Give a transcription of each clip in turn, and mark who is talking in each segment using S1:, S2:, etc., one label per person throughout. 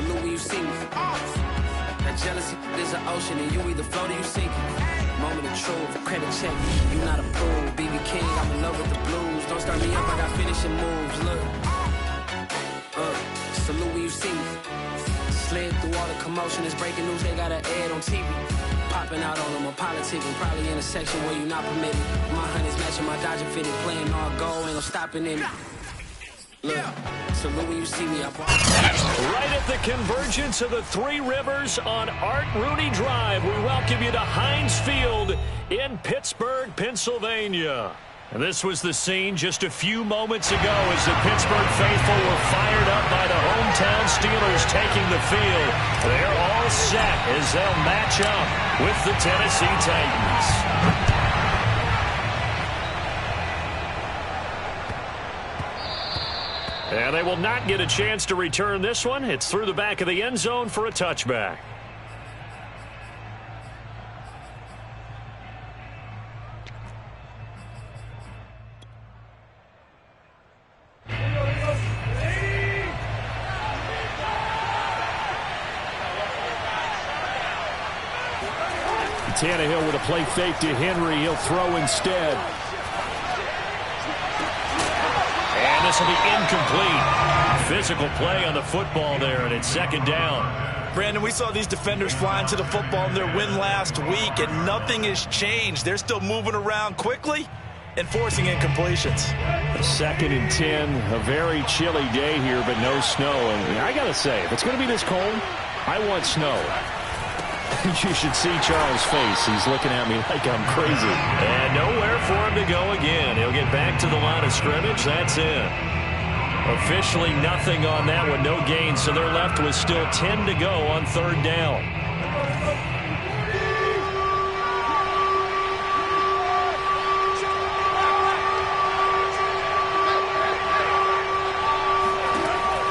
S1: salute when you see me. That jealousy is an ocean, and you either float or you sink it. Moment of truth, credit check, you not approved. BB King, I'm in love with the blues. Don't start me up, I got finishing moves. Look, salute when you see me. Slid through all the commotion, it's breaking news, they got an ad on TV. Popping out on them, I'm politicking, probably in a section where you not permitted. My honey's matching my Dodger fitted, playing all gold, ain't no stopping in it. Look, salute when you see me.
S2: Right at the convergence of the Three Rivers on Art Rooney Drive, we welcome you to Heinz Field in Pittsburgh, Pennsylvania. And this was the scene just a few moments ago as the Pittsburgh faithful were fired up by the hometown Steelers taking the field. They're all set as they'll match up with the Tennessee Titans. And they will not get a chance to return this one. It's through the back of the end zone for a touchback. Tannehill with a play fake to Henry. He'll throw instead. And this will be incomplete. Physical play on the football there, and it's second down.
S3: Brandon, we saw these defenders flying to the football in their win last week, and nothing has changed. They're still moving around quickly and forcing incompletions.
S2: 2nd and 10, a very chilly day here, but no snow. And I got to say, if it's going to be this cold, I want snow. You should see Charles' face. He's looking at me like I'm crazy. And nowhere for him to go again. He'll get back to the line of scrimmage. That's it. Officially nothing on that one. No gain. So they're left with still 10 to go on 3rd down.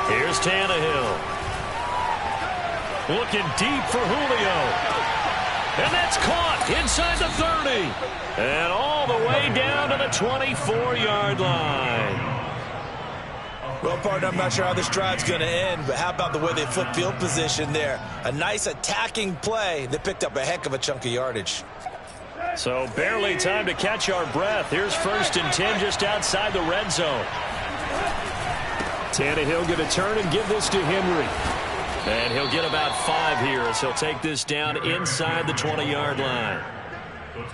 S2: Here's Tannehill. Looking deep for Julio. And that's caught inside the 30. And all the way down to the 24-yard line.
S3: Well, partner, I'm not sure how this drive's going to end, but how about the way they flip field position there? A nice attacking play that picked up a heck of a chunk of yardage.
S2: So barely time to catch our breath. Here's 1st and 10 just outside the red zone. Tannehill going to turn and give this to Henry. And he'll get about 5 here as he'll take this down inside the 20-yard line.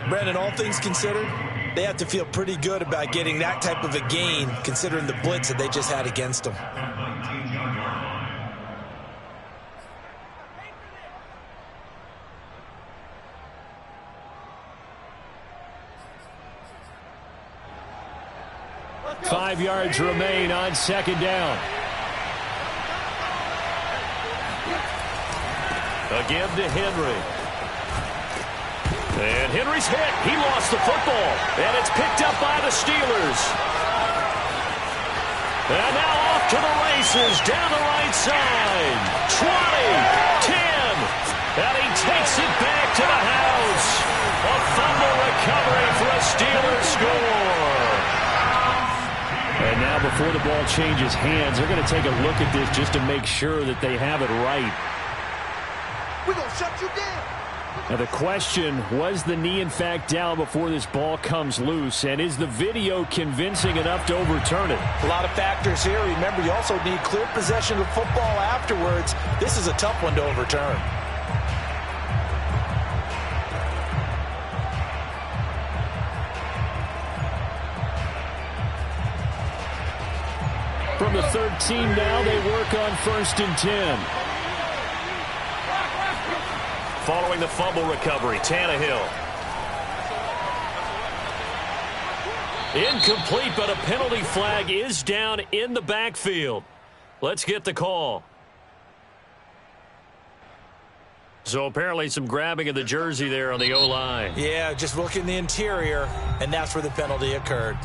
S3: Brandon, all things considered, they have to feel pretty good about getting that type of a gain considering the blitz that they just had against them.
S2: Five yards remain on 2nd down. Again to Henry. And Henry's hit. He lost the football. And it's picked up by the Steelers. And now off to the races down the right side. 20, 10. And he takes it back to the house. A fumble recovery for a Steelers score. And now before the ball changes hands, they're going to take a look at this just to make sure that they have it right.
S4: We're going to shut you down.
S2: Now the question, was the knee in fact down before this ball comes loose? And is the video convincing enough to overturn it?
S3: A lot of factors here. Remember, you also need clear possession of football afterwards. This is a tough one to overturn.
S2: From the 13 now, they work on 1st and 10. Following the fumble recovery, Tannehill. Incomplete, but a penalty flag is down in the backfield. Let's get the call. So apparently some grabbing of the jersey there on the O-line.
S3: Yeah, just look in the interior, and that's where the penalty occurred.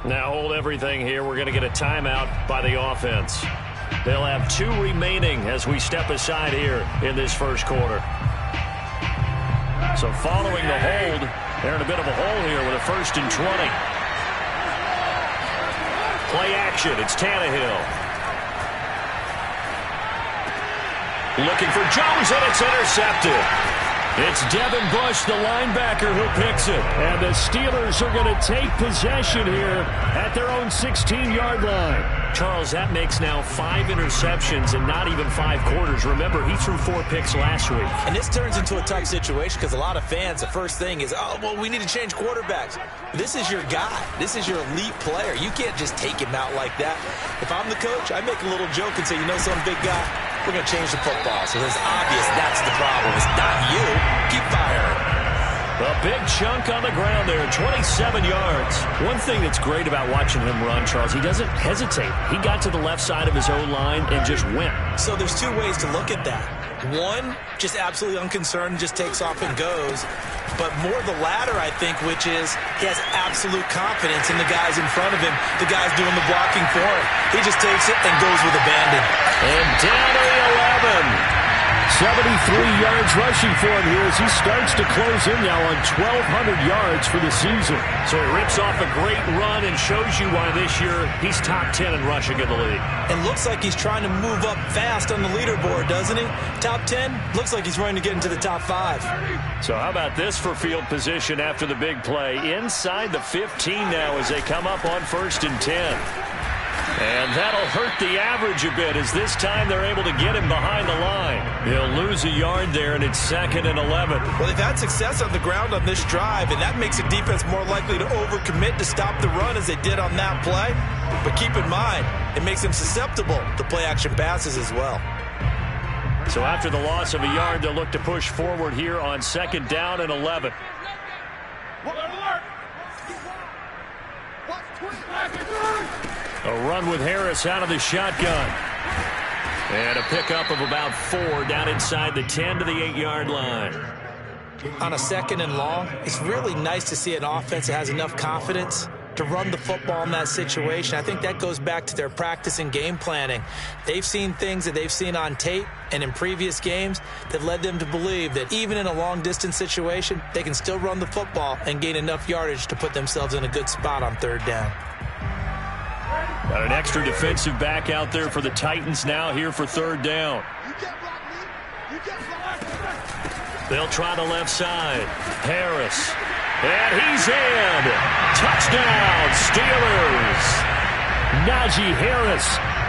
S2: Now hold everything here. We're going to get a timeout by the offense. They'll have 2 remaining as we step aside here in this first quarter. So following the hold, they're in a bit of a hole here with a 1st and 20. Play action. It's Tannehill. Looking for Jones, and it's intercepted. It's Devin Bush, the linebacker, who picks it. And the Steelers are going to take possession here at their own 16-yard line. Charles, that makes now 5 interceptions in not even 5 quarters. Remember, he threw 4 picks last week.
S3: And this turns into a tough situation because a lot of fans, the first thing is, oh, well, we need to change quarterbacks. This is your guy. This is your elite player. You can't just take him out like that. If I'm the coach, I make a little joke and say, you know, some big guy, we're going to change the football. So it's obvious that's the problem. It's not you. Keep firing.
S2: A big chunk on the ground there, 27 yards. One thing that's great about watching him run, Charles, he doesn't hesitate. He got to the left side of his O-line and just went.
S3: So there's 2 ways to look at that. One, just absolutely unconcerned, just takes off and goes. But more the latter, I think, which is he has absolute confidence in the guys in front of him, the guys doing the blocking for him. He just takes it and goes with abandon.
S2: And down to the 11. 73 yards rushing for him here as he starts to close in now on 1,200 yards for the season. So he rips off a great run and shows you why this year he's top 10 in rushing in the league.
S3: And looks like he's trying to move up fast on the leaderboard, doesn't he? Top 10, looks like he's running to get into the top 5.
S2: So how about this for field position after the big play? Inside the 15 now as they come up on 1st and 10. And that'll hurt the average a bit as this time they're able to get him behind the line. He'll lose a yard there, and it's 2nd and 11.
S3: Well, they've had success on the ground on this drive, and that makes a defense more likely to overcommit to stop the run as they did on that play. But keep in mind, it makes them susceptible to play-action passes as well.
S2: So after the loss of a yard, they'll look to push forward here on 2nd down and 11. A run with Harris out of the shotgun. And a pickup of about 4 down inside the 10 to the 8-yard line.
S3: On a 2nd and long, it's really nice to see an offense that has enough confidence to run the football in that situation. I think that goes back to their practice and game planning. They've seen things that they've seen on tape and in previous games that led them to believe that even in a long-distance situation, they can still run the football and gain enough yardage to put themselves in a good spot on 3rd down.
S2: Got an extra defensive back out there for the Titans now here for 3rd down. They'll try the left side. Harris. And he's in. Touchdown, Steelers. Najee Harris.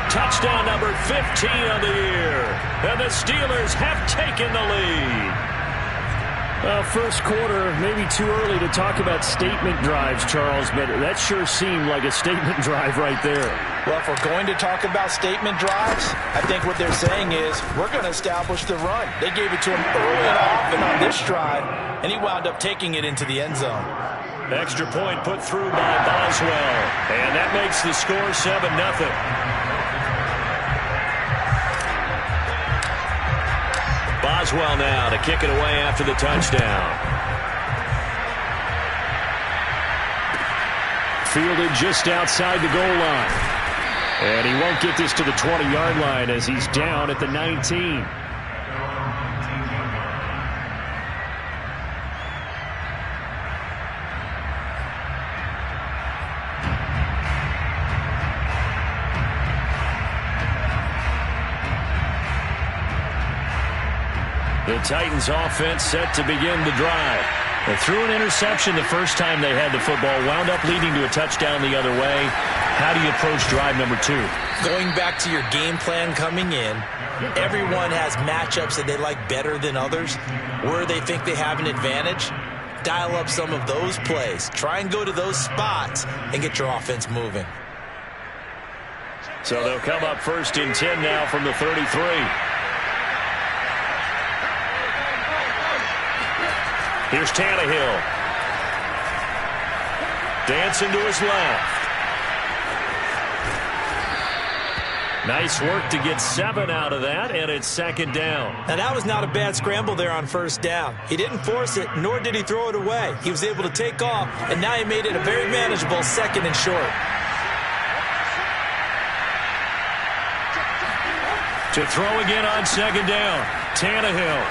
S2: Touchdown number 15 of the year. And the Steelers have taken the lead.
S5: First quarter, maybe too early to talk about statement drives, Charles, but that sure seemed like a statement drive right there.
S3: Well, if we're going to talk about statement drives, I think what they're saying is we're going to establish the run. They gave it to him early and often on this drive, and he wound up taking it into the end zone.
S2: Extra point put through by Boswell, and that makes the score 7-0. Boswell now to kick it away after the touchdown.
S5: Fielded just outside the goal line. And he won't get this to the 20-yard line as he's down at the 19.
S2: The Titans offense set to begin the drive. They threw an interception the first time they had the football, wound up leading to a touchdown the other way. How do you approach drive number 2?
S3: Going back to your game plan coming in, everyone has matchups that they like better than others. Where they think they have an advantage, dial up some of those plays. Try and go to those spots and get your offense moving.
S2: So they'll come up 1st and 10 now from the 33. Here's Tannehill. Dancing to his left. Nice work to get 7 out of that, and it's 2nd down.
S3: Now, that was not a bad scramble there on 1st down. He didn't force it, nor did he throw it away. He was able to take off, and now he made it a very manageable 2nd and short.
S2: To throw again on 2nd down. Tannehill.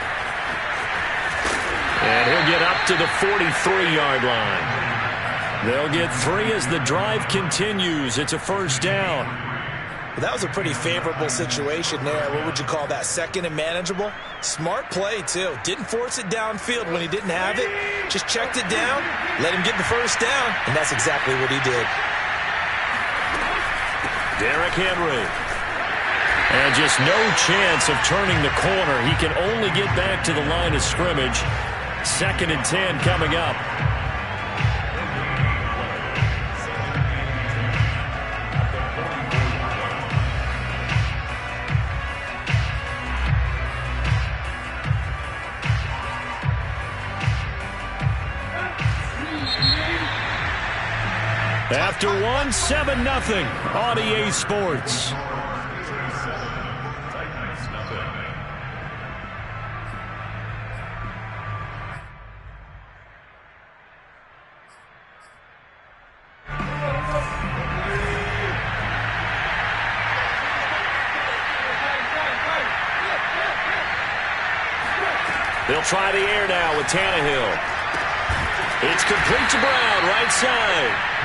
S2: And he'll get up to the 43-yard line. They'll get 3 as the drive continues. It's a 1st down.
S3: Well, that was a pretty favorable situation there. What would you call that? Second and manageable? Smart play, too. Didn't force it downfield when he didn't have it. Just checked it down, let him get the first down, and that's exactly what he did.
S2: Derrick Henry. And just no chance of turning the corner. He can only get back to the line of scrimmage. 2nd and 10 coming up. After 1, 7-0 on EA Sports. They'll try the air now with Tannehill. It's complete to Brown, right side.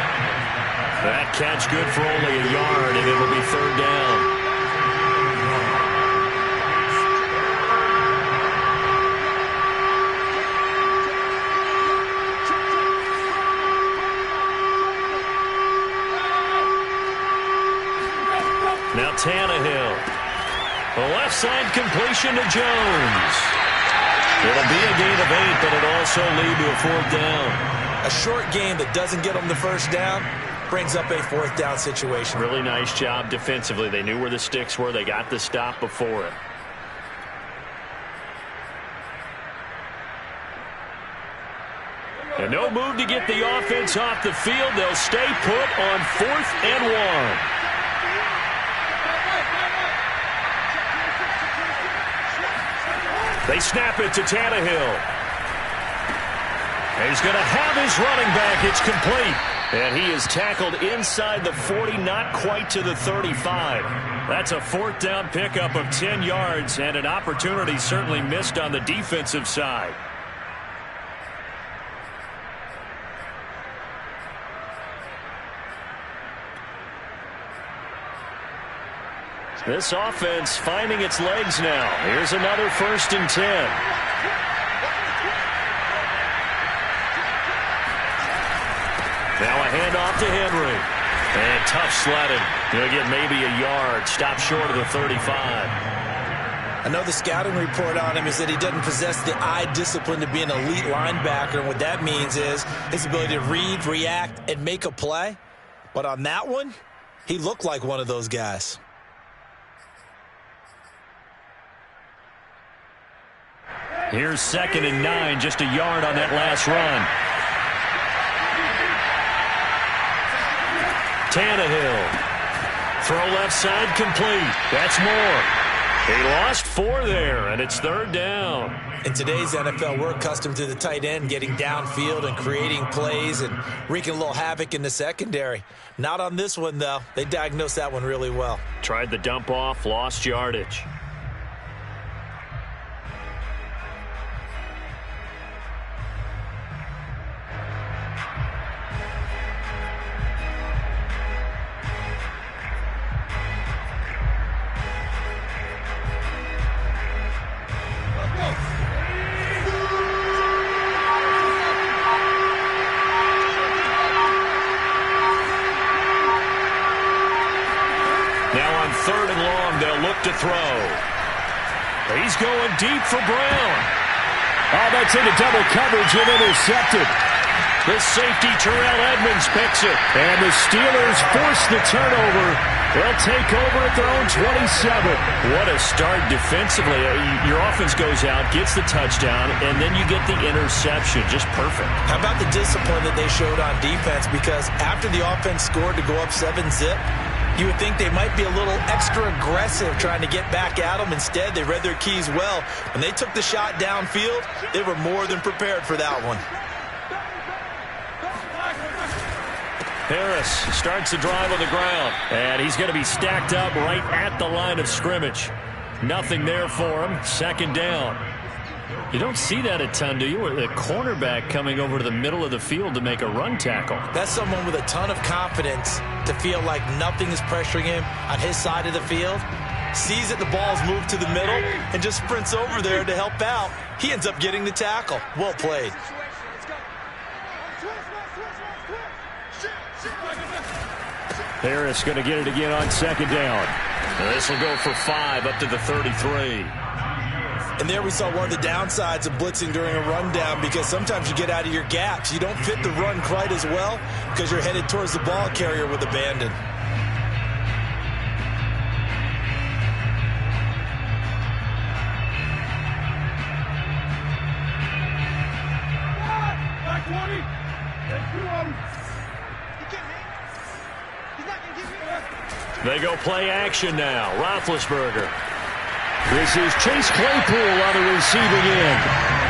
S2: That catch good for only a yard, and it'll be 3rd down. Now Tannehill. The left side completion to Jones. It'll be a gain of 8, but it'll also lead to a 4th down.
S3: A short game that doesn't get them the first down brings up a 4th down situation.
S2: Really nice job defensively. They knew where the sticks were. They got the stop before it. And no move to get the offense off the field. They'll stay put on 4th and 1. They snap it to Tannehill. And he's going to have his running back. It's complete. And he is tackled inside the 40, not quite to the 35. That's a 4th down pickup of 10 yards and an opportunity certainly missed on the defensive side. This offense finding its legs now. Here's another 1st and 10. Now a handoff to Henry. And tough sledding. He'll get maybe a yard. Stop short of the 35.
S3: I know the scouting report on him is that he doesn't possess the eye discipline to be an elite linebacker. And what that means is his ability to read, react, and make a play. But on that one, he looked like one of those guys.
S2: Here's 2nd and 9, just a yard on that last run. Tannehill. Throw left side complete. That's more. He lost 4 there, and it's 3rd down.
S3: In today's NFL, we're accustomed to the tight end getting downfield and creating plays and wreaking a little havoc in the secondary. Not on this one, though. They diagnosed that one really well.
S2: Tried the dump off, lost yardage. To throw. He's going deep for Brown.
S5: Oh, that's into double coverage and intercepted.
S2: The safety, Terrell Edmonds, picks it.
S5: And the Steelers force the turnover. They'll take over at their own 27.
S2: What a start defensively. Your offense goes out, gets the touchdown, and then you get the interception. Just perfect.
S3: How about the discipline that they showed on defense? Because after the offense scored to go up 7-zip, you would think they might be a little extra aggressive trying to get back at them. Instead, they read their keys well. When they took the shot downfield, they were more than prepared for that one.
S2: Harris starts the drive on the ground. And he's going to be stacked up right at the line of scrimmage. Nothing there for him. 2nd down.
S5: You don't see that a ton, do you? With a cornerback coming over to the middle of the field to make a run tackle.
S3: That's someone with a ton of confidence to feel like nothing is pressuring him on his side of the field. Sees that the ball's moved to the middle and just sprints over there to help out. He ends up getting the tackle. Well played.
S5: Harris going to get it again on second down. This will go for 5 up to the 33.
S3: And there we saw one of the downsides of blitzing during a rundown, because sometimes you get out of your gaps. You don't fit the run quite as well because you're headed towards the ball carrier with abandon.
S2: They go play action now. Roethlisberger.
S5: This is Chase Claypool on the receiving end.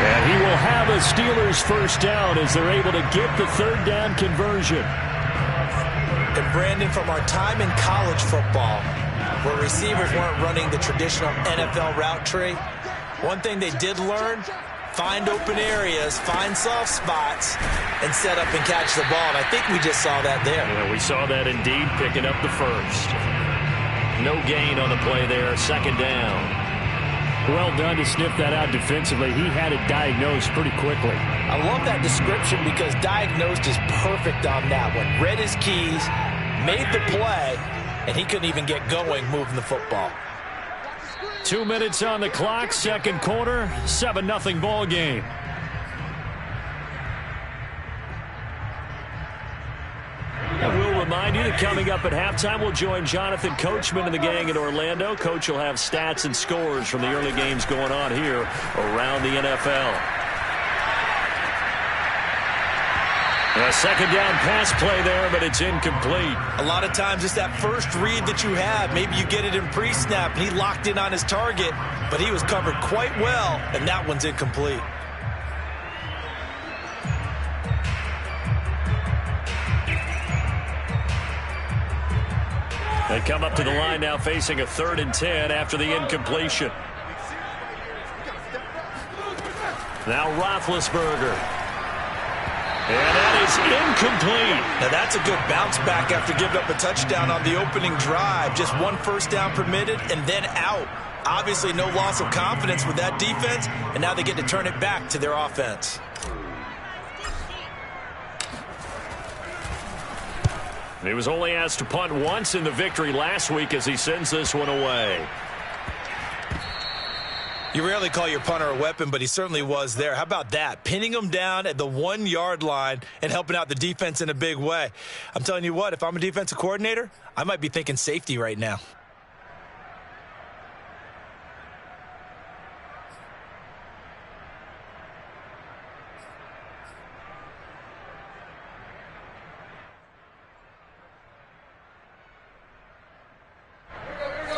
S5: And he will have a Steelers first down as they're able to get the third down conversion.
S3: And Brandon, from our time in college football, where receivers weren't running the traditional NFL route tree, one thing they did learn: find open areas, find soft spots, and set up and catch the ball. And I think we just saw that there.
S2: Yeah, we saw that indeed, picking up the first. No gain on the play there, second down.
S5: Well done to sniff that out defensively. He had it diagnosed pretty quickly.
S3: I love that description because diagnosed is perfect on that one. Read his keys, made the play, and he couldn't even get going moving the football.
S5: 2 minutes on the clock, second quarter, 7-0 ball game. And we'll remind you that coming up at halftime, we'll join Jonathan Coachman and the gang in Orlando. Coach will have stats and scores from the early games going on here around the NFL. A second down pass play there, but it's incomplete.
S3: A lot of times it's that first read that you have. Maybe you get it in pre-snap, and he locked in on his target, but he was covered quite well, and that one's incomplete.
S2: They come up to the line now facing a 3rd and 10 after the incompletion. Now Roethlisberger. And that is incomplete.
S3: Now that's a good bounce back after giving up a touchdown on the opening drive. Just one first down permitted and then out. Obviously no loss of confidence with that defense, and now they get to turn it back to their offense.
S2: He was only asked to punt once in the victory last week as he sends this one away.
S3: You rarely call your punter a weapon, but he certainly was there. How about that? Pinning him down at the 1-yard line and helping out the defense in a big way. I'm telling you what, if I'm a defensive coordinator, I might be thinking safety right now.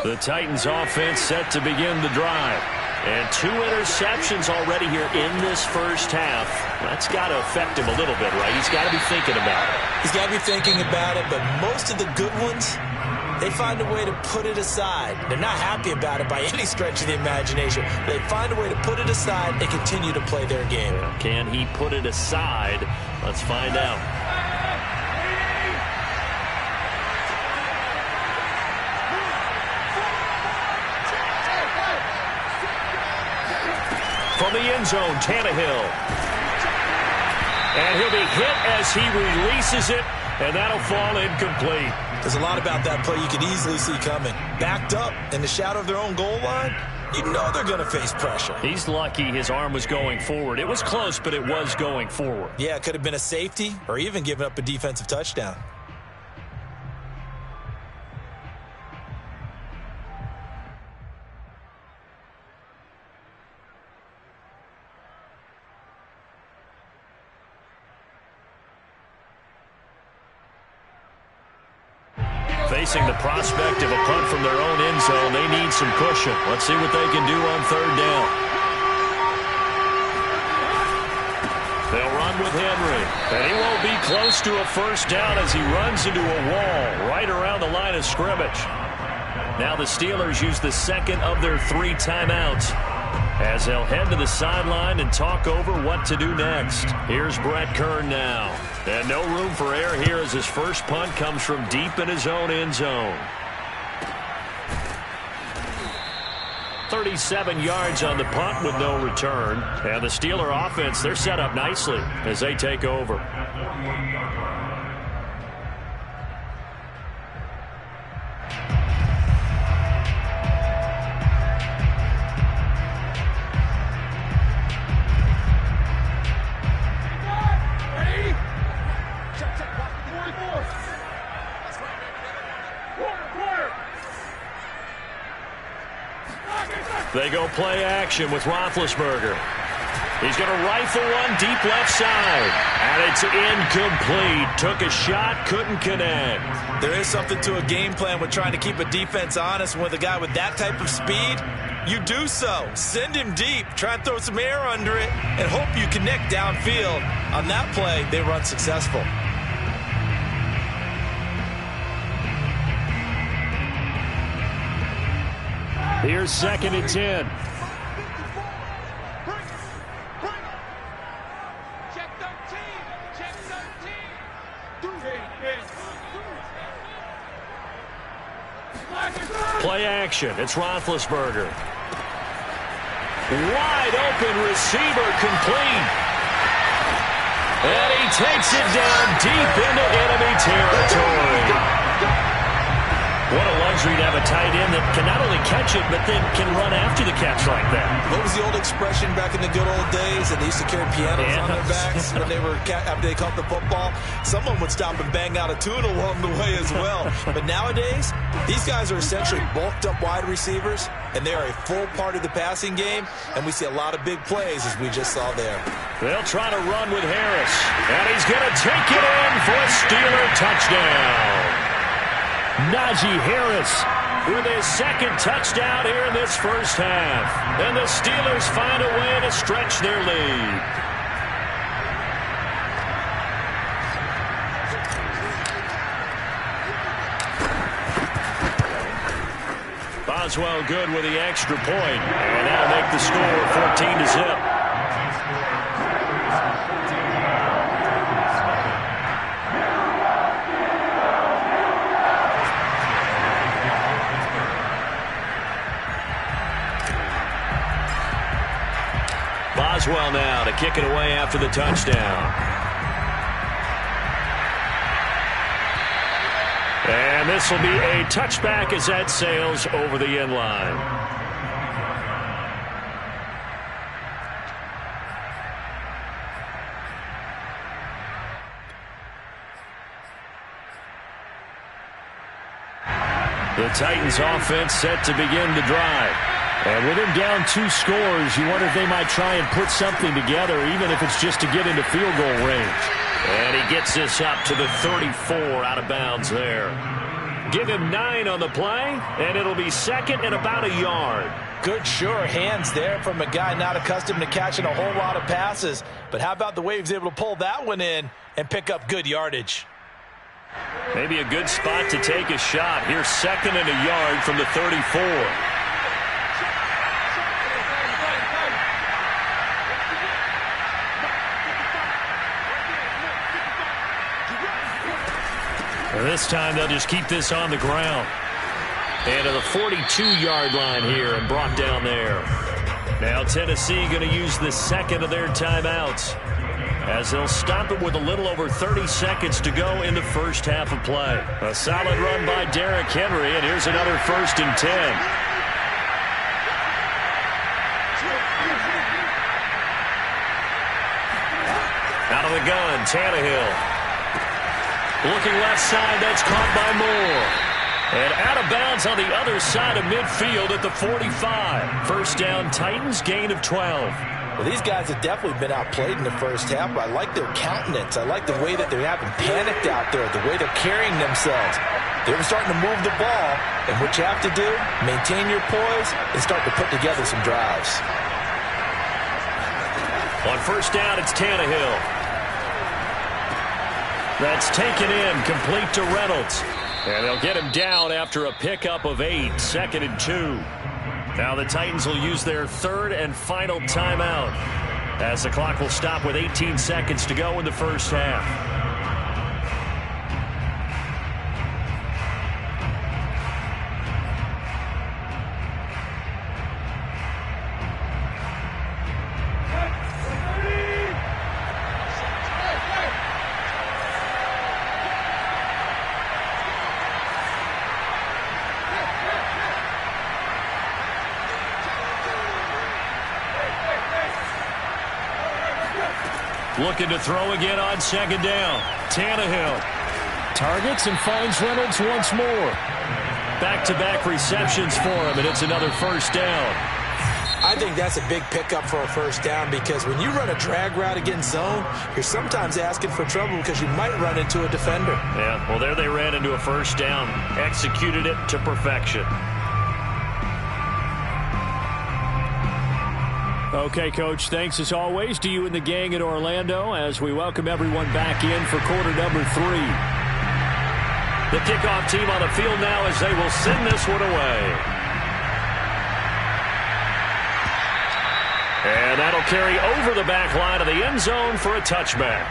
S2: The Titans offense set to begin the drive. And 2 interceptions already here in this first half. That's got to affect him a little bit, right? He's got to be thinking about it.
S3: He's got to be thinking about it, but most of the good ones, they find a way to put it aside. They're not happy about it by any stretch of the imagination. They find a way to put it aside and continue to play their game.
S2: Can he put it aside? Let's find out. From the end zone, Tannehill. And he'll be hit as he releases it, and that'll fall incomplete.
S3: There's a lot about that play you could easily see coming. Backed up in the shadow of their own goal line, you know they're going to face pressure.
S2: He's lucky his arm was going forward. It was close, but it was going forward.
S3: Yeah, it could have been a safety or even given up a defensive touchdown.
S2: Facing the prospect of a punt from their own end zone, they need some cushion. Let's see what they can do on 3rd down. They'll run with Henry, and he won't be close to a first down as he runs into a wall right around the line of scrimmage. Now the Steelers use the second of their 3 timeouts.
S5: as they'll head to the sideline and talk over what to do next. Here's Brett Kern now. And no room for error here as his first punt comes from deep in his own end zone. 37 yards on the punt with no return. And the Steeler offense, they're set up nicely as they take over. They go play action with Roethlisberger. He's going to rifle one deep left side. And it's incomplete. Took a shot, couldn't connect.
S3: There is something to a game plan with trying to keep a defense honest. With a guy with that type of speed, you do so. Send him deep. Try and throw some air under it and hope you connect downfield. On that play, they run successful.
S5: Here's 2nd and 10. Play action. It's Roethlisberger. Wide open receiver complete. And he takes it down deep into enemy territory. What a luxury to have a tight end that can not only catch it, but then can run after the catch like that.
S3: What was the old expression back in the good old days that they used to carry pianos on their backs when they were after they caught the football? Someone would stop and bang out a tune along the way as well. But nowadays, these guys are essentially bulked up wide receivers, and they are a full part of the passing game, and we see a lot of big plays as we just saw there.
S5: They'll try to run with Harris, and he's going to take it in for a Steeler touchdown. Najee Harris with his 2nd touchdown here in this first half. And the Steelers find a way to stretch their lead. Boswell good with the extra point. And that'll make the score 14-0. Boswell now to kick it away after the touchdown. And this will be a touchback as that sails over the end line. The Titans offense set to begin the drive. And with him down 2 scores, you wonder if they might try and put something together, even if it's just to get into field goal range. And he gets this up to the 34 out of bounds there. Give him 9 on the play, and it'll be 2nd and about a yard.
S3: Good, sure hands there from a guy not accustomed to catching a whole lot of passes. But how about the way he was able to pull that one in and pick up good yardage?
S5: Maybe a good spot to take a shot. Here's 2nd and a yard from the 34. This time they'll just keep this on the ground. And to the 42-yard line here and brought down there. Now Tennessee going to use the 2nd of their timeouts as they'll stop it with a little over 30 seconds to go in the first half of play. A solid run by Derrick Henry, and here's another 1st and 10. Out of the gun, Tannehill. Looking left side, that's caught by Moore. And out of bounds on the other side of midfield at the 45. First down, Titans, gain of 12.
S3: Well, these guys have definitely been outplayed in the first half, but I like their countenance. I like the way that they're having panicked out there, the way they're carrying themselves. They're starting to move the ball, and what you have to do, maintain your poise and start to put together some drives.
S5: On first down, it's Tannehill. That's taken in, complete to Reynolds. And they'll get him down after a pickup of 8, 2nd and 2.
S2: Now the Titans will use their third and final timeout as the clock will stop with 18 seconds to go in the first half. Looking to throw again on second down. Tannehill targets and finds Reynolds once more. Back-to-back receptions for him, and it's another first down.
S3: I think that's a big pickup for a first down because when you run a drag route against zone, you're sometimes asking for trouble because you might run into a defender.
S2: Yeah, well, there they ran into a first down. Executed it to perfection.
S5: Okay, Coach, thanks as always to you and the gang in Orlando as we welcome everyone back in for quarter number 3.
S2: The kickoff team on the field now as they will send this one away. And that'll carry over the back line of the end zone for a touchback.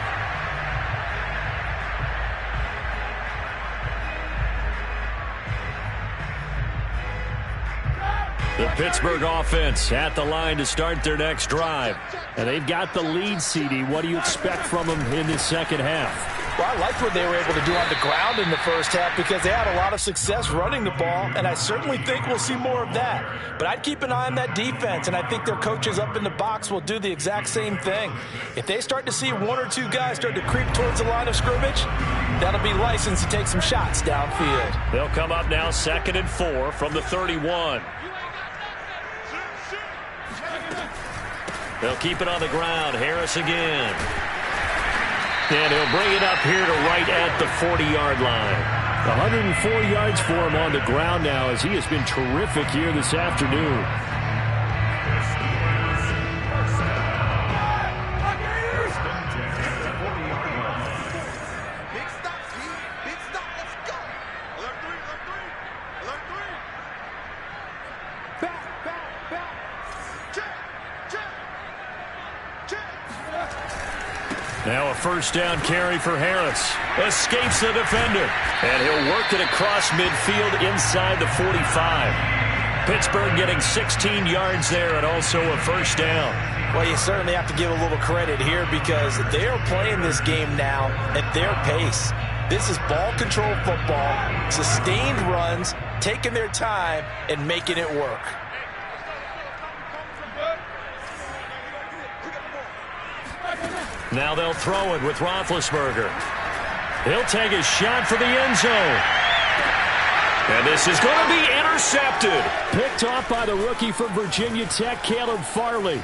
S2: The Pittsburgh offense at the line to start their next drive.
S5: And they've got the lead, CD. What do you expect from them in the second half?
S3: Well, I liked what they were able to do on the ground in the first half because they had a lot of success running the ball, and I certainly think we'll see more of that. But I'd keep an eye on that defense, and I think their coaches up in the box will do the exact same thing. If they start to see one or two guys start to creep towards the line of scrimmage, that'll be licensed to take some shots downfield.
S2: They'll come up now 2nd and 4 from the 31. They'll keep it on the ground. Harris again. And he'll bring it up here to right at the 40-yard line.
S5: 104 yards for him on the ground now as he has been terrific here this afternoon.
S2: Now a first down carry for Harris. Escapes the defender. And he'll work it across midfield inside the 45. Pittsburgh getting 16 yards there and also a first down.
S3: Well, you certainly have to give a little credit here because they are playing this game now at their pace. This is ball control football, sustained runs, taking their time and making it work.
S2: Now they'll throw it with Roethlisberger. He'll take a shot for the end zone. And this is going to be intercepted.
S5: Picked off by the rookie from Virginia Tech, Caleb Farley.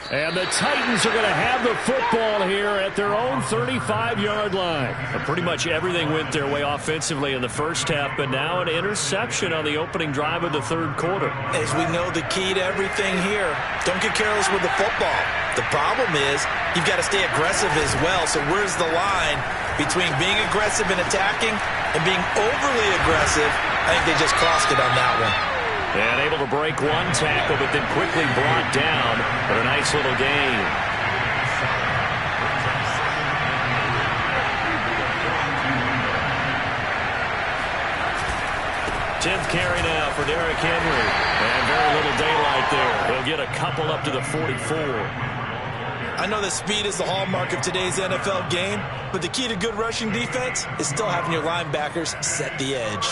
S5: And the Titans are going to have the football here at their own 35-yard line.
S2: Pretty much everything went their way offensively in the first half, but now an interception on the opening drive of the third quarter.
S3: As we know, the key to everything here, don't get careless with the football. The problem is you've got to stay aggressive as well. So where's the line between being aggressive and attacking and being overly aggressive? I think they just crossed it on that one.
S2: And able to break one tackle, but then quickly brought down. But a nice little gain. Tenth carry now for Derrick Henry. And very little daylight there. He'll get a couple up to the 44.
S3: I know that speed is the hallmark of today's NFL game, but the key to good rushing defense is still having your linebackers set the edge.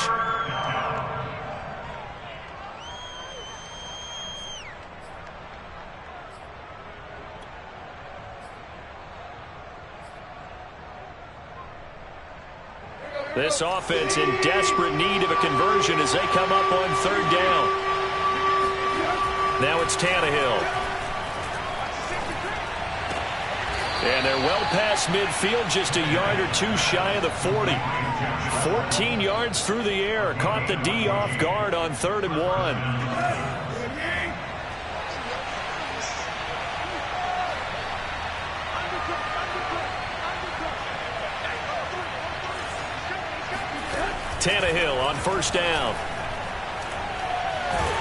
S2: This offense in desperate need of a conversion as they come up on third down. Now it's Tannehill. And they're well past midfield, just a yard or two shy of the 40. 14 yards through the air. Caught the D off guard on 3rd and 1. Tannehill on first down.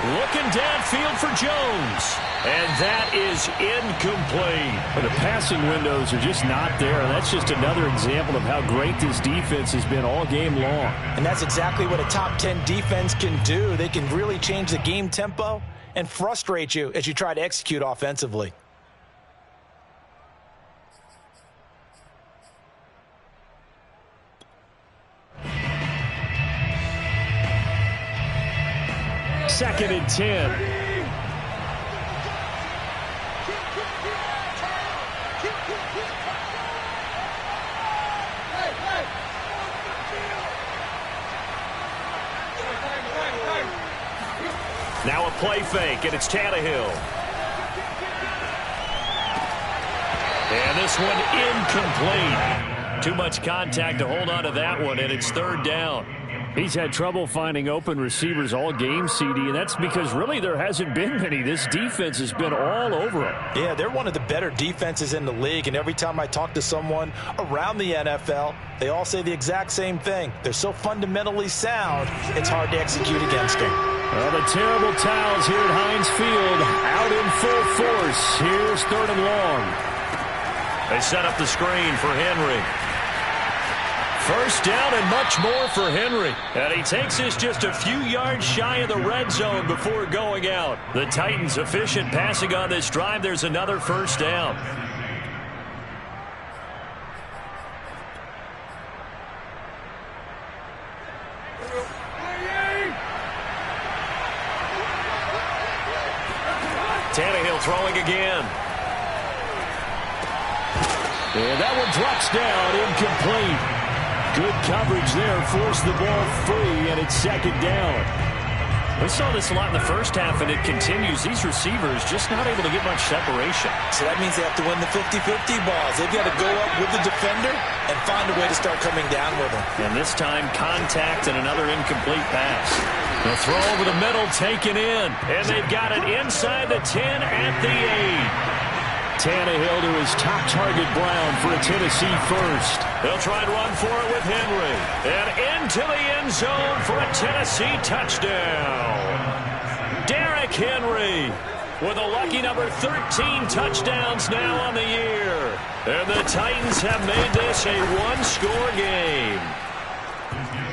S2: Looking downfield for Jones. And that is incomplete.
S5: The passing windows are just not there. That's just another example of how great this defense has been all game long.
S3: And that's exactly what a top 10 defense can do. They can really change the game tempo and frustrate you as you try to execute offensively.
S5: Second and 10.
S2: Now a play fake, and it's Tannehill. And this one incomplete. Too much contact to hold on to that one, and it's third down.
S5: He's had trouble finding open receivers all game, CD, and that's because really there hasn't been many. This defense has been all over him.
S3: Yeah, they're one of the better defenses in the league, and every time I talk to someone around the NFL, they all say the exact same thing. They're so fundamentally sound, it's hard to execute against them.
S5: Well, the terrible towels here at Heinz Field out in full force. Here's third and long.
S2: They set up the screen for Henry. First down and much more for Henry. And he takes this just a few yards shy of the red zone before going out. The Titans efficient passing on this drive. There's another first down. Tannehill throwing again.
S5: And that one drops down, incomplete. Good coverage there, forced the ball free, and it's second down.
S2: We saw this a lot in the first half, and it continues. These receivers just not able to get much separation.
S3: So that means they have to win the 50-50 balls. They've got to go up with the defender and find a way to start coming down with him.
S2: And this time, contact and another incomplete pass. The throw over the middle taken in, and they've got it inside the 10 at the 8.
S5: Tannehill to his top target, Brown, for a Tennessee first.
S2: They'll try and run for it with Henry. And into the end zone for a Tennessee touchdown. Derrick Henry with a lucky number 13 touchdowns now on the year. And the Titans have made this a one-score game.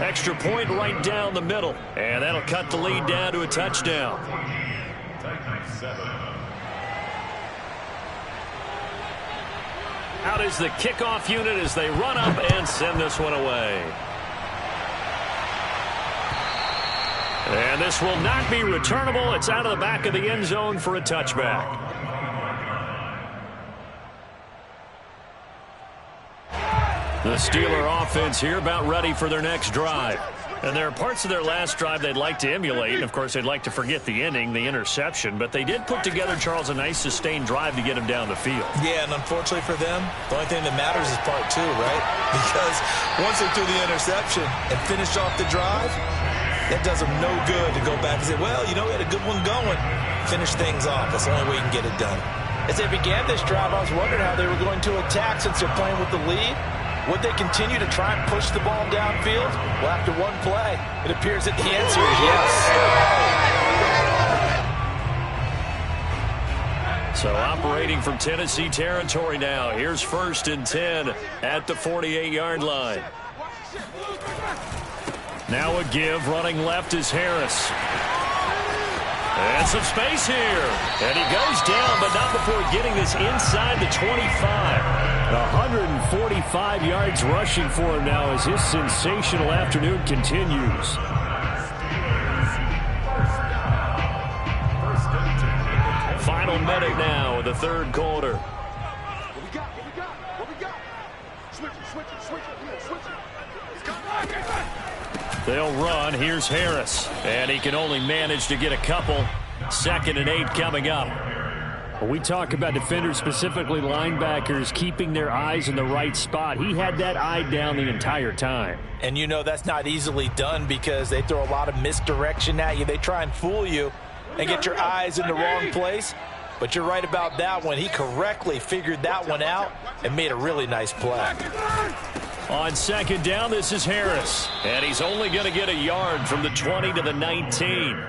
S2: Extra point right down the middle. And that'll cut the lead down to a touchdown. Out is the kickoff unit as they run up and send this one away. And this will not be returnable. It's out of the back of the end zone for a touchback. The Steeler offense here about ready for their next drive. And there are parts of their last drive they'd like to emulate. And, of course, they'd like to forget the ending, the interception. But they did put together, Charles, a nice sustained drive to get them down the field.
S3: Yeah, and unfortunately for them, the only thing that matters is part two, right? Because once they threw the interception and finished off the drive, that does them no good to go back and say, well, you know, we had a good one going. Finish things off. That's the only way you can get it done. As they began this drive, I was wondering how they were going to attack since they're playing with the lead. Would they continue to try and push the ball downfield? Well, after one play, it appears that the answer is
S2: yes. So operating from Tennessee territory now. Here's first and 10 at the 48-yard line. Now a give. Running left is Harris. And some space here. And he goes down, but not before getting this inside the 25.
S5: 145 yards rushing for him now as his sensational afternoon continues.
S2: Final minute now of the third quarter. They'll run. Here's Harris. And he can only manage to get a couple. 2nd and 8 coming up.
S5: When we talk about defenders, specifically linebackers, keeping their eyes in the right spot, he had that eye down the entire time.
S3: And you know that's not easily done because they throw a lot of misdirection at you. They try and fool you and get your eyes in the wrong place. But you're right about that one. He correctly figured that one out and made a really nice play.
S2: On second down, this is Harris. And he's only going to get a yard from the 20 to the 19.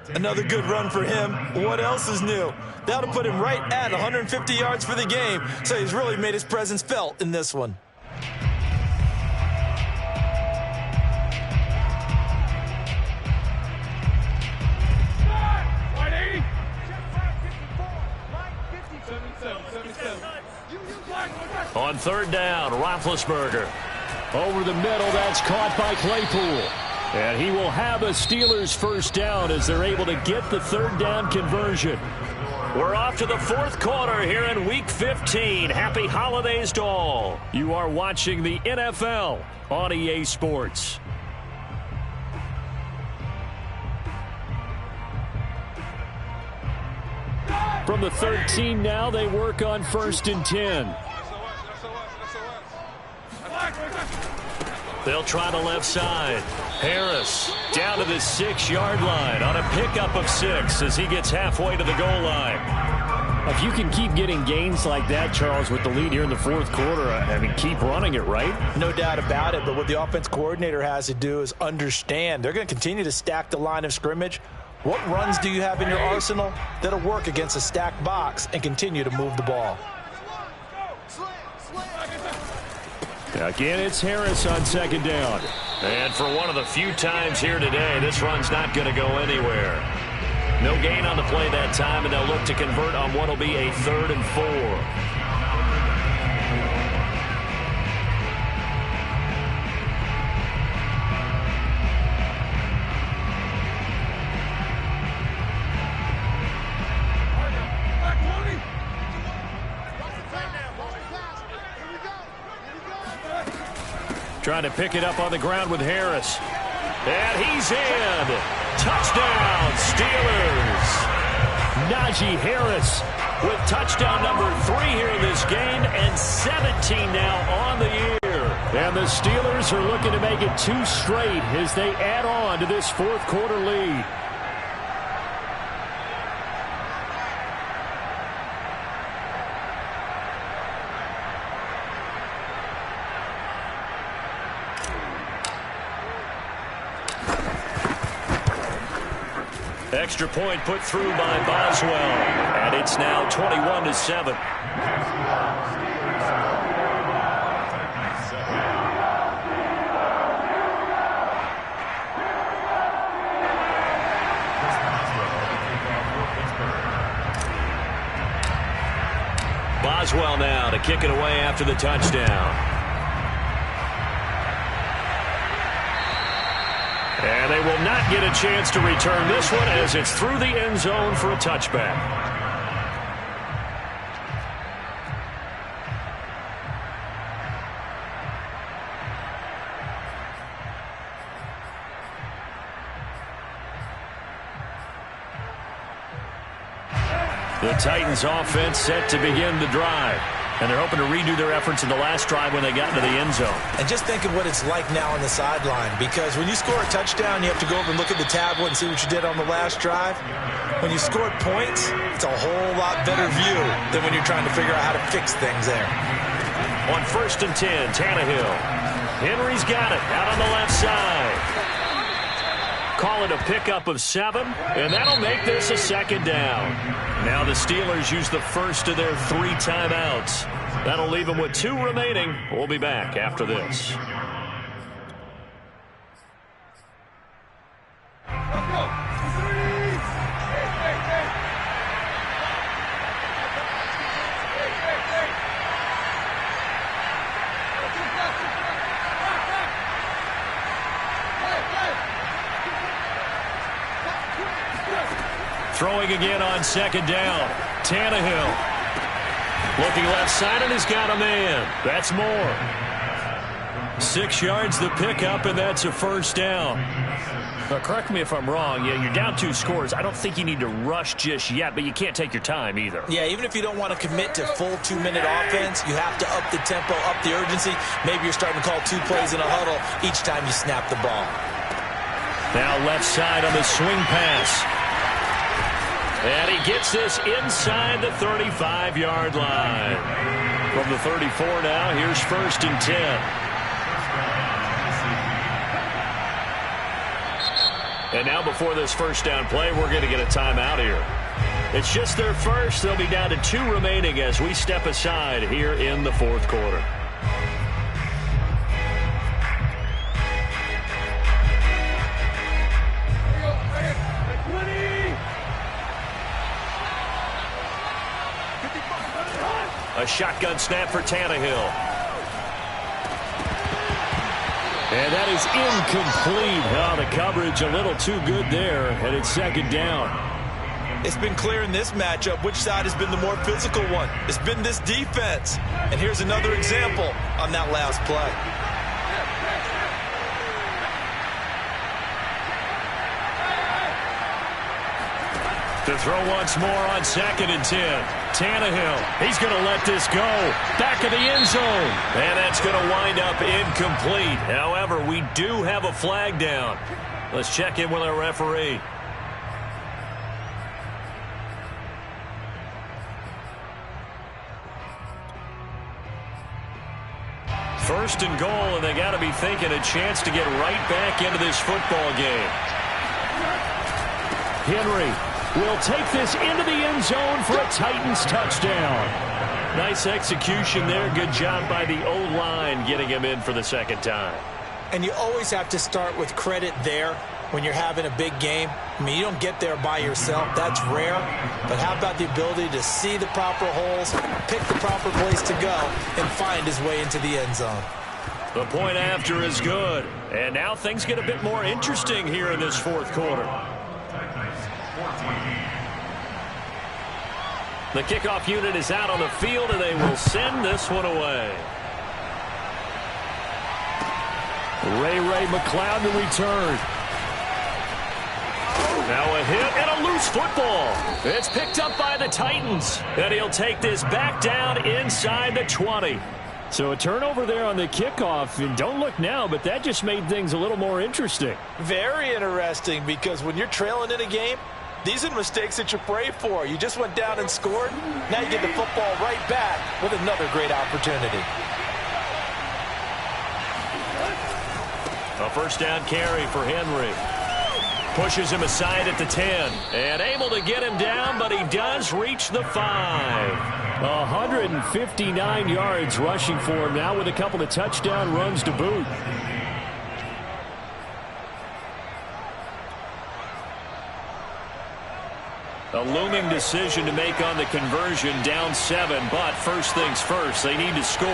S3: Another good run for him. What else is new? That'll put him right at 150 yards for the game, so he's really made his presence felt in this one.
S2: On third down, Roethlisberger. Over the middle, that's caught by Claypool. And he will have a Steelers first down as they're able to get the third down conversion. We're off to the fourth quarter here in Week 15. Happy holidays to all. You are watching the NFL on EA Sports. From the 13 now, they work on 1st and 10. They'll try the left side. Harris down to the 6-yard line on a pickup of 6 as he gets halfway to the goal line. If you can keep getting gains like that, Charles, with the lead here in the fourth quarter, I mean, keep running it, right?
S3: No doubt about it, but what the offense coordinator has to do is understand. They're going to continue to stack the line of scrimmage. What runs do you have in your arsenal that'll work against a stacked box and continue to move the ball?
S2: Again, it's Harris on 2nd down. And for one of the few times here today, this run's not going to go anywhere. No gain on the play that time, and they'll look to convert on what will be a 3rd and 4. Trying to pick it up on the ground with Harris. And he's in. Touchdown, Steelers. Najee Harris with touchdown number 3 here in this game and 17 now on the year. And the Steelers are looking to make it 2 straight as they add on to this fourth quarter lead. Extra point put through by Boswell, and it's now 21-7. Boswell now to kick it away after the touchdown. And they will not get a chance to return this one as it's through the end zone for a touchback. The Titans offense set to begin the drive. And they're hoping to redo their efforts in the last drive when they got into the end zone.
S3: And just think of what it's like now on the sideline, because when you score a touchdown, you have to go over and look at the tablet and see what you did on the last drive. When you scored points, it's a whole lot better view than when you're trying to figure out how to fix things there.
S2: On 1st and 10, Tannehill. Henry's got it out on the left side. Call it a pickup of 7, and that'll make this a 2nd down. Now the Steelers use the first of their 3 timeouts. That'll leave them with 2 remaining. We'll be back after this. Throwing again on 2nd down. Tannehill. Looking left side, and he's got a man. That's more. 6 yards the pickup, and that's a first down. Now, correct me if I'm wrong. Yeah, you're down 2 scores. I don't think you need to rush just yet, but you can't take your time either.
S3: Yeah, even if you don't want to commit to full 2-minute offense, you have to up the tempo, up the urgency. Maybe you're starting to call 2 plays in a huddle each time you snap the ball.
S2: Now left side on the swing pass. And he gets this inside the 35-yard line. From the 34 now, here's 1st and 10. And now before this first down play, we're going to get a timeout here. It's just their first. They'll be down to 2 remaining as we step aside here in the fourth quarter. A shotgun snap for Tannehill. And that is incomplete. Oh, the coverage a little too good there, and it's second down.
S3: It's been clear in this matchup which side has been the more physical one. It's been this defense. And here's another example on that last play.
S2: To throw once more on 2nd and 10. Tannehill, he's going to let this go. Back of the end zone. And that's going to wind up incomplete. However, we do have a flag down. Let's check in with our referee. First and goal, and they got to be thinking a chance to get right back into this football game. Henry will take this into the end zone for a Titans touchdown. Nice execution there. Good job by the O-line getting him in for the second time.
S3: And you always have to start with credit there when you're having a big game. I mean, you don't get there by yourself. That's rare. But how about the ability to see the proper holes, pick the proper place to go, and find his way into the end zone?
S2: The point after is good. And now things get a bit more interesting here in this fourth quarter. The kickoff unit is out on the field, and they will send this one away. Ray McCloud to return. Now a hit and a loose football. It's picked up by the Titans, and he'll take this back down inside the 20. So a turnover there on the kickoff, and don't look now, but that just made things a little more interesting.
S3: Very interesting, because when you're trailing in a game, these are mistakes that you pray for. You just went down and scored. Now you get the football right back with another great opportunity.
S2: A first down carry for Henry. Pushes him aside at the 10. And able to get him down, but he does reach the 5. 159 yards rushing for him now with a couple of touchdown runs to boot. A looming decision to make on the conversion, down 7, but first things first, they need to score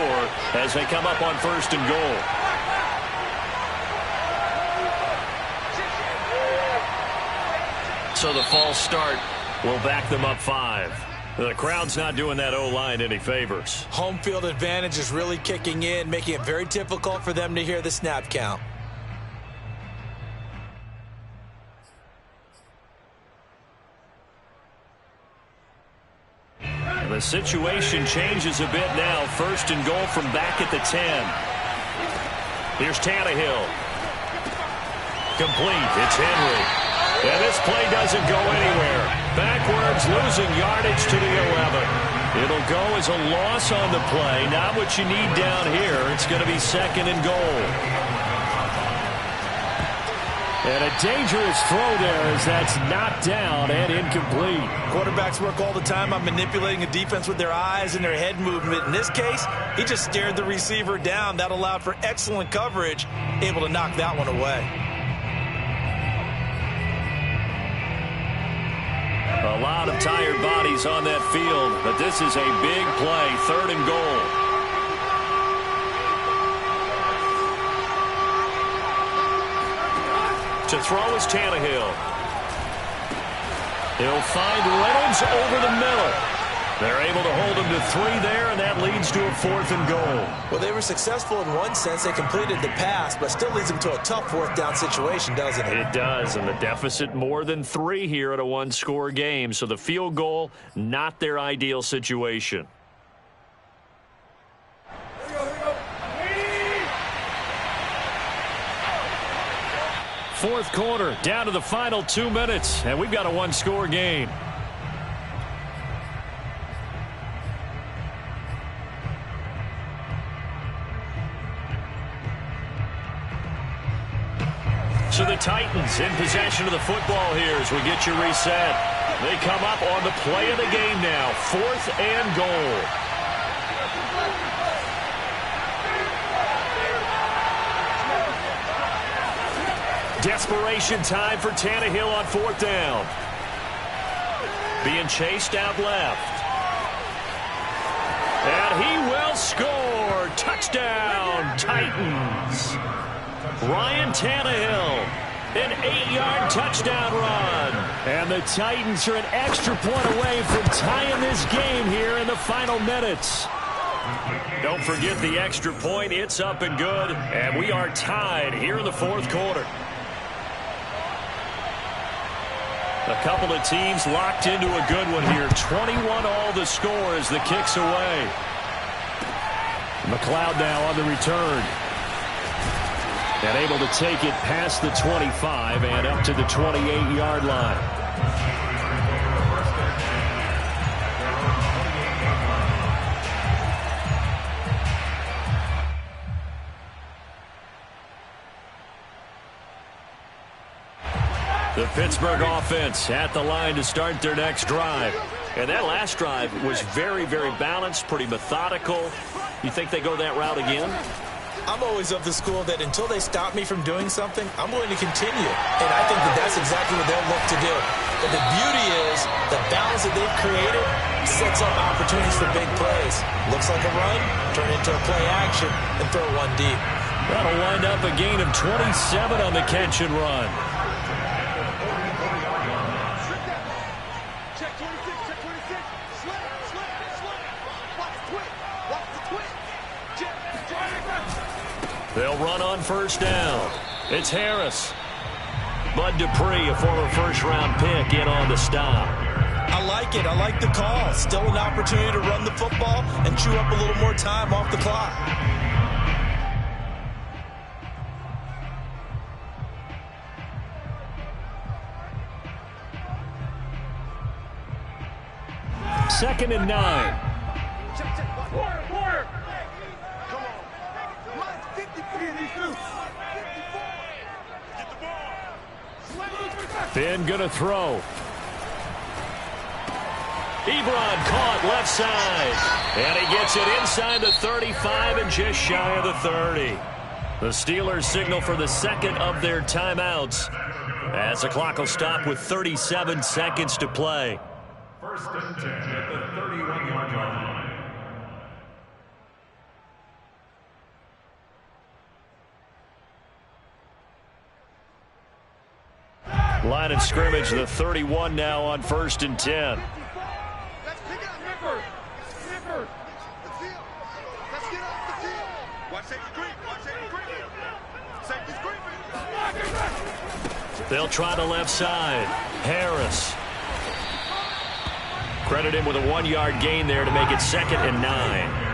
S2: as they come up on first and goal. So the false start will back them up 5. The crowd's not doing that O-line any favors.
S3: Home field advantage is really kicking in, making it very difficult for them to hear the snap count.
S2: The situation changes a bit now. First and goal from back at the 10. Here's Tannehill. Complete. It's Henry. And this play doesn't go anywhere. Backwards, losing yardage to the 11. It'll go as a loss on the play. Not what you need down here. It's going to be second and goal. And a dangerous throw there as that's knocked down and incomplete.
S3: Quarterbacks work all the time on manipulating a defense with their eyes and their head movement. In this case, he just stared the receiver down. That allowed for excellent coverage, able to knock that one away.
S2: A lot of tired bodies on that field, but this is a big play, third and goal. To throw is Tannehill. He'll find Reynolds over the middle. They're able to hold him to 3 there, and that leads to a fourth and goal.
S3: Well, they were successful in one sense. They completed the pass, but still leads them to a tough fourth down situation, doesn't it?
S2: It does, and the deficit more than 3 here at a one-score game. So the field goal, not their ideal situation. Fourth quarter, down to the final 2 minutes, and we've got a one-score game. So the Titans in possession of the football here as we get you reset. They come up on the play of the game now. 4th and goal. Desperation time for Tannehill on 4th down. Being chased out left. And he will score. Touchdown, Titans. Ryan Tannehill, an 8-yard touchdown run. And the Titans are an extra point away from tying this game here in the final minutes. Don't forget the extra point. It's up and good. And we are tied here in the 4th quarter. A couple of teams locked into a good one here. 21 all the score as the kick's away. McLeod now on the return. And able to take it past the 25 and up to the 28-yard line. The Pittsburgh offense at the line to start their next drive. And that last drive was very, very balanced, pretty methodical. You think they go that route again?
S3: I'm always of the school that until they stop me from doing something, I'm going to continue. And I think that that's exactly what they'll look to do. But the beauty is the balance that they've created sets up opportunities for big plays. Looks like a run, turn into a play action, and throw one deep.
S2: That'll wind up a gain of 27 on the catch and run. They'll run on 1st down. It's Harris. Bud Dupree, a former first-round pick, in on the stop.
S3: I like it. I like the call. Still an opportunity to run the football and chew up a little more time off the clock.
S2: Second and 9. Finn gonna throw. Ebron caught left side. And he gets it inside the 35 and just shy of the 30. The Steelers signal for the second of their timeouts as the clock will stop with 37 seconds to play.
S6: 1st and 10 at the 31-yard line.
S2: Line of scrimmage, the 31 now on 1st and 10. They'll try the left side. Harris. Credit him with a 1-yard gain there to make it 2nd and 9.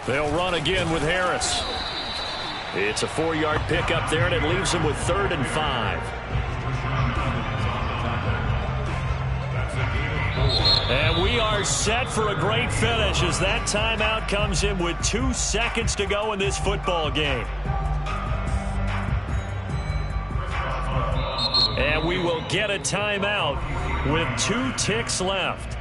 S2: They'll run again with Harris. It's a 4-yard pickup there, and it leaves them with 3rd and 5. And we are set for a great finish as that timeout comes in with 2 seconds to go in this football game. And we will get a timeout with 2 ticks left.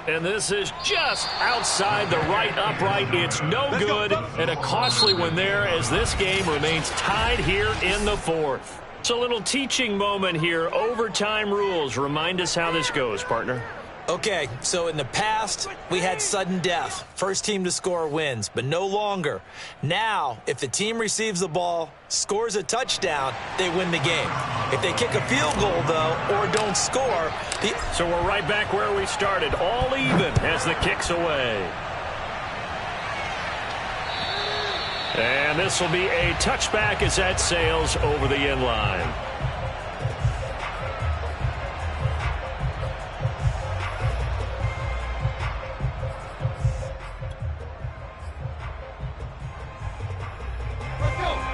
S2: And this is just outside the right upright. It's no good, and a costly one there as this game remains tied here in the 4th. It's a little teaching moment here. Overtime rules. Remind us how this goes, partner.
S3: Okay, so in the past, we had sudden death. First team to score wins, but no longer. Now, if the team receives the ball, scores a touchdown, they win the game. If they kick a field goal, though, or don't score...
S2: So we're right back where we started, all even as the kick's away. And this will be a touchback as that sails over the end line.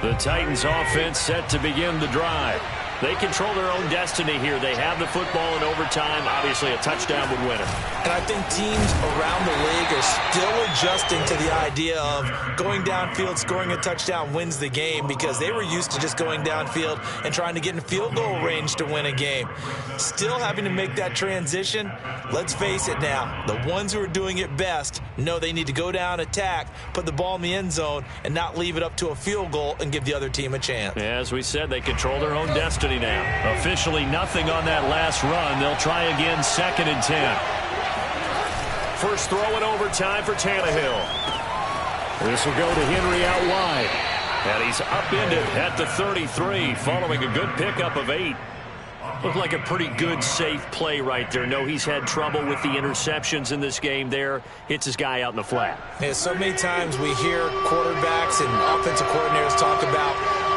S2: The Titans offense set to begin the drive. They control their own destiny here. They have the football in overtime. Obviously, a touchdown would win it.
S3: And I think teams around the league are still adjusting to the idea of going downfield, scoring a touchdown wins the game, because they were used to just going downfield and trying to get in field goal range to win a game. Still having to make that transition. Let's face it now, the ones who are doing it best know they need to go down, attack, put the ball in the end zone, and not leave it up to a field goal and give the other team a chance.
S2: As we said, they control their own destiny now. Officially nothing on that last run. They'll try again, 2nd and 10. First throw in overtime for Tannehill. This will go to Henry out wide. And he's upended at the 33, following a good pickup of 8. Looked like a pretty good, safe play right there. No, he's had trouble with the interceptions in this game there. Hits his guy out in the flat.
S3: Yeah, so many times we hear quarterbacks and offensive coordinators talk about,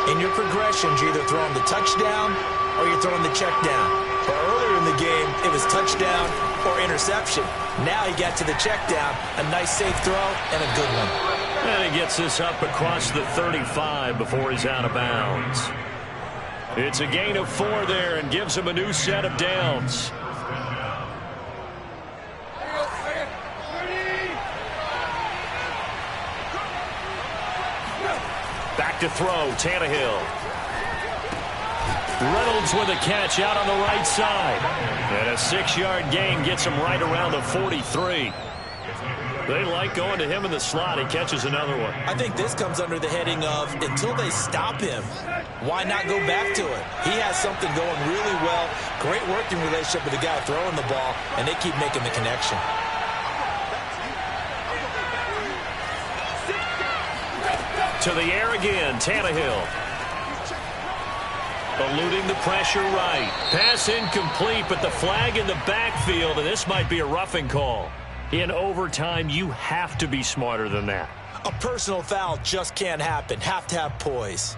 S3: in your progressions, you're either throwing the touchdown or you're throwing the check down. But earlier in the game, it was touchdown or interception. Now he got to the check down, a nice safe throw, and a good one.
S2: And he gets this up across the 35 before he's out of bounds. It's a gain of 4 there and gives him a new set of downs. Back to throw, Tannehill. Reynolds with a catch out on the right side. And a 6-yard gain gets him right around the 43. They like going to him in the slot. He catches another one.
S3: I think this comes under the heading of, until they stop him, why not go back to it? He has something going really well. Great working relationship with the guy throwing the ball, and they keep making the connection.
S2: To the air again, Tannehill. Eluding the pressure right. Pass incomplete, but the flag in the backfield, and this might be a roughing call. In overtime, you have to be smarter than that.
S3: A personal foul just can't happen. Have to have poise.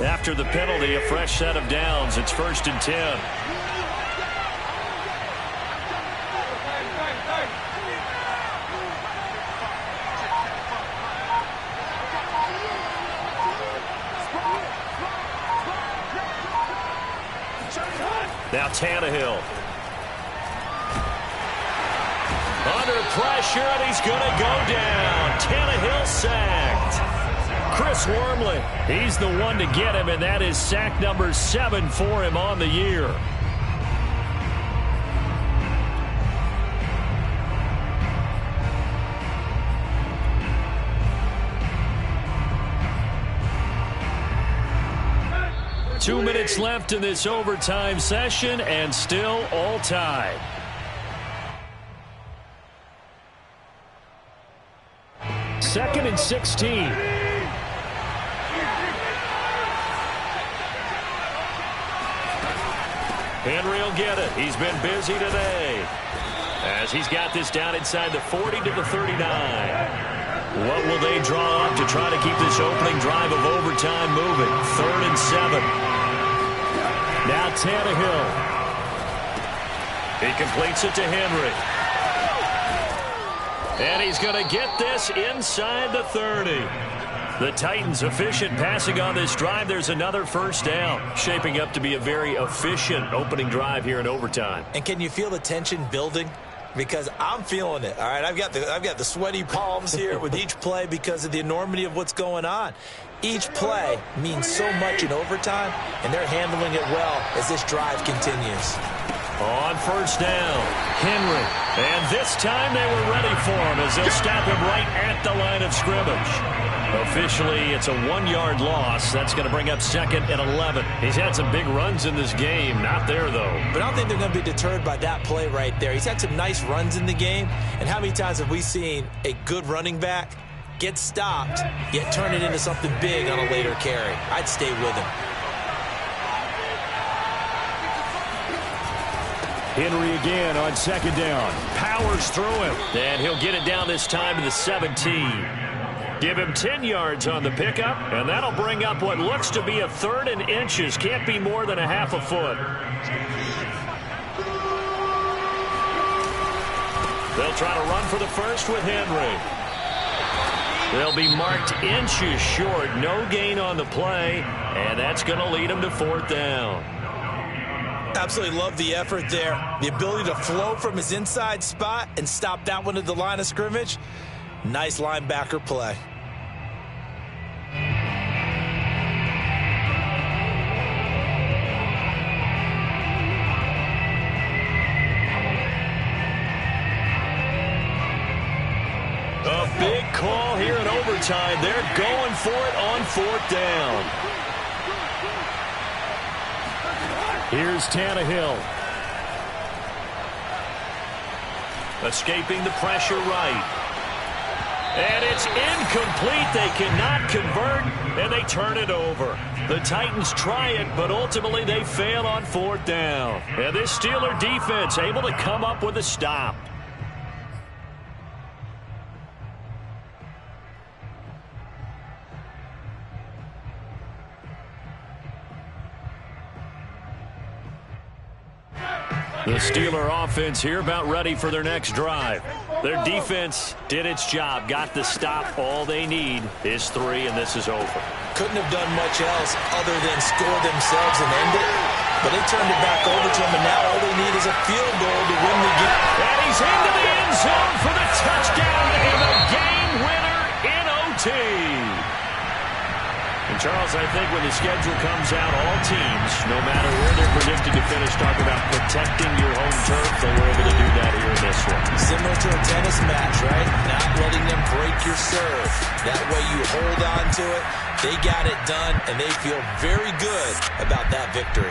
S2: After the penalty, a fresh set of downs. It's 1st and 10. Now Tannehill. Under pressure, and he's going to go down. Tannehill sacked. Chris Wormley, he's the one to get him, and that is sack number 7 for him on the year. Two minutes left in this overtime session, and still all tied. Second and 16. Henry will get it. He's been busy today as he's got this down inside the 40 to the 39. What will they draw up to try to keep this opening drive of overtime moving? 3rd and 7. Now Tannehill. He completes it to Henry. And he's going to get this inside the 30. The Titans efficient passing on this drive. There's another first down. Shaping up to be a very efficient opening drive here in overtime.
S3: And can you feel the tension building? Because I'm feeling it. All right, I've got the sweaty palms here with each play because of the enormity of what's going on. Each play means so much in overtime, and they're handling it well as this drive continues.
S2: On first down, Henry. And this time they were ready for him as they'll stop him right at the line of scrimmage. Officially, it's a 1-yard loss. That's going to bring up 2nd and 11. He's had some big runs in this game. Not there, though.
S3: But I don't think they're going to be deterred by that play right there. He's had some nice runs in the game. And how many times have we seen a good running back get stopped, yet turn it into something big on a later carry? I'd stay with him.
S2: Henry again on second down. Powers through him. And he'll get it down this time to the 17. Give him 10 yards on the pickup, and that'll bring up what looks to be a 3rd and inches. Can't be more than a half a foot. They'll try to run for the first with Henry. They'll be marked inches short. No gain on the play, and that's going to lead them to 4th down.
S3: Absolutely love the effort there. The ability to flow from his inside spot and stop that one at the line of scrimmage. Nice linebacker play.
S2: A big call here in overtime. They're going for it on 4th down. Here's Tannehill. Escaping the pressure right. And it's incomplete. They cannot convert, and they turn it over. The Titans try it, but ultimately they fail on 4th down. And this Steeler defense able to come up with a stop. The Steeler offense here about ready for their next drive. Their defense did its job, got the stop. All they need is 3, and this is over.
S3: Couldn't have done much else other than score themselves and end it. But they turned it back over to him, and now all they need is a field goal to win the game.
S2: And he's into the end zone for the touchdown and the game winner in OT. And Charles, I think when the schedule comes out, all teams, no matter where they're predicted to finish, talk about protecting your home turf. They were able to do that here in this one.
S3: Similar to a tennis match, right? Not letting them break your serve. That way you hold on to it. They got it done, and they feel very good about that victory.